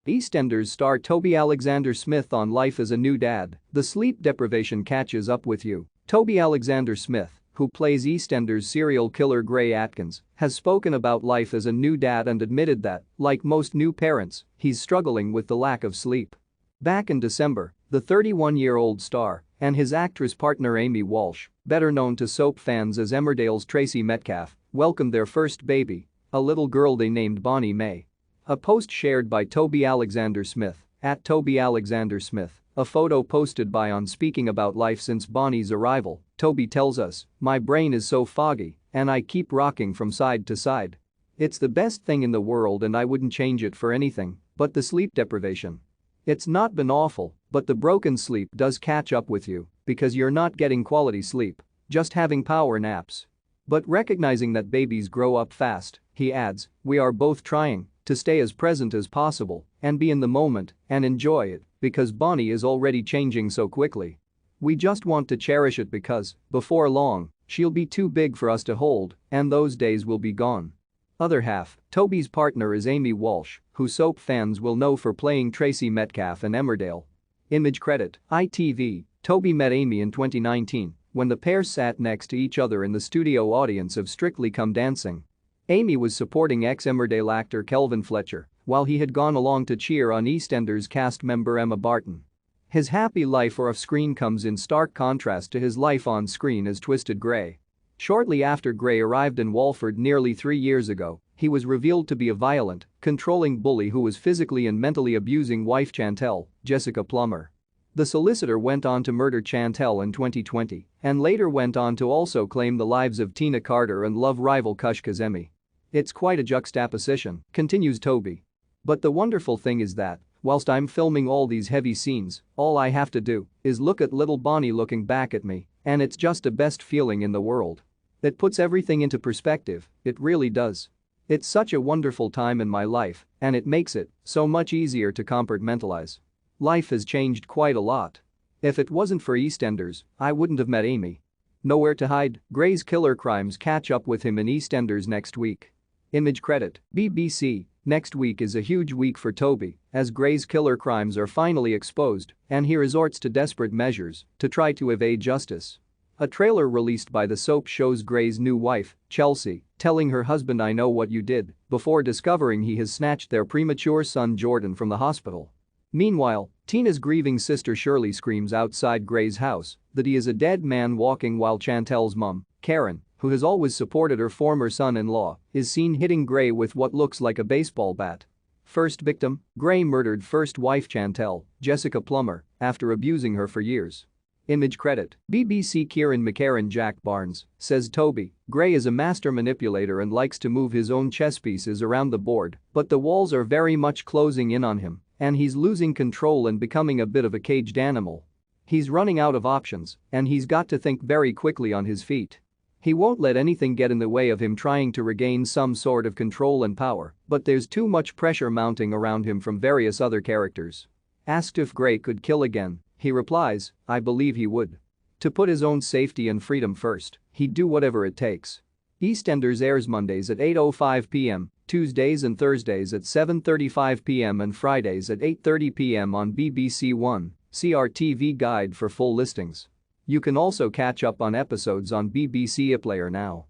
EastEnders star Toby-Alexander Smith on life as a new dad. The sleep deprivation catches up with you. Toby-Alexander Smith, who plays EastEnders serial killer Gray Atkins, has spoken about life as a new dad and admitted that, like most new parents, he's struggling with the lack of sleep. Back in December, the 31-year-old star and his actress partner Amy Walsh, better known to soap fans as Emmerdale's Tracy Metcalf, welcomed their first baby, a little girl they named Bonnie May. A post shared by Toby-Alexander Smith, @Toby-Alexander Smith, a photo posted by On speaking about life since Bonnie's arrival. Toby tells us, "My brain is so foggy, and I keep rocking from side to side. It's the best thing in the world and I wouldn't change it for anything, but the sleep deprivation. It's not been awful, but the broken sleep does catch up with you because you're not getting quality sleep, just having power naps. But recognizing that babies grow up fast," he adds, "we are both trying to stay as present as possible and be in the moment and enjoy it because Bonnie is already changing so quickly. We just want to cherish it because, before long, she'll be too big for us to hold and those days will be gone." Other half, Toby's partner is Amy Walsh, who soap fans will know for playing Tracy Metcalf in Emmerdale. Image credit, ITV. Toby met Amy in 2019 when the pair sat next to each other in the studio audience of Strictly Come Dancing. Amy was supporting ex-Emmerdale actor Kelvin Fletcher, while he had gone along to cheer on EastEnders cast member Emma Barton. His happy life off-screen comes in stark contrast to his life on screen as Twisted Grey. Shortly after Grey arrived in Walford nearly 3 years ago, he was revealed to be a violent, controlling bully who was physically and mentally abusing wife Chantel, Jessica Plummer. The solicitor went on to murder Chantel in 2020 and later went on to also claim the lives of Tina Carter and love rival Kush Kazemi. "It's quite a juxtaposition," continues Toby. "But the wonderful thing is that, whilst I'm filming all these heavy scenes, all I have to do is look at little Bonnie looking back at me, and it's just the best feeling in the world. It puts everything into perspective, it really does. It's such a wonderful time in my life, and it makes it so much easier to compartmentalize. Life has changed quite a lot. If it wasn't for EastEnders, I wouldn't have met Amy." Nowhere to hide, Gray's killer crimes catch up with him in EastEnders next week. Image credit, BBC. Next week is a huge week for Toby, as Gray's killer crimes are finally exposed and he resorts to desperate measures to try to evade justice. A trailer released by the soap shows Gray's new wife, Chelsea, telling her husband "I know what you did" before discovering he has snatched their premature son Jordan from the hospital. Meanwhile, Tina's grieving sister Shirley screams outside Gray's house that he is a dead man walking while Chantel's mum, Karen, who has always supported her former son-in-law, is seen hitting Gray with what looks like a baseball bat. First victim, Gray murdered first wife Chantel, Jessica Plummer, after abusing her for years. Image credit, BBC. Kieran McCarran. Jack Barnes says Toby, "Gray is a master manipulator and likes to move his own chess pieces around the board, but the walls are very much closing in on him, and he's losing control and becoming a bit of a caged animal. He's running out of options, and he's got to think very quickly on his feet. He won't let anything get in the way of him trying to regain some sort of control and power, but there's too much pressure mounting around him from various other characters." Asked if Gray could kill again, he replies, "I believe he would. To put his own safety and freedom first, he'd do whatever it takes." EastEnders airs Mondays at 8:05 p.m., Tuesdays and Thursdays at 7:35 p.m. and Fridays at 8:30 p.m. on BBC One. See our TV guide for full listings. You can also catch up on episodes on BBC iPlayer now.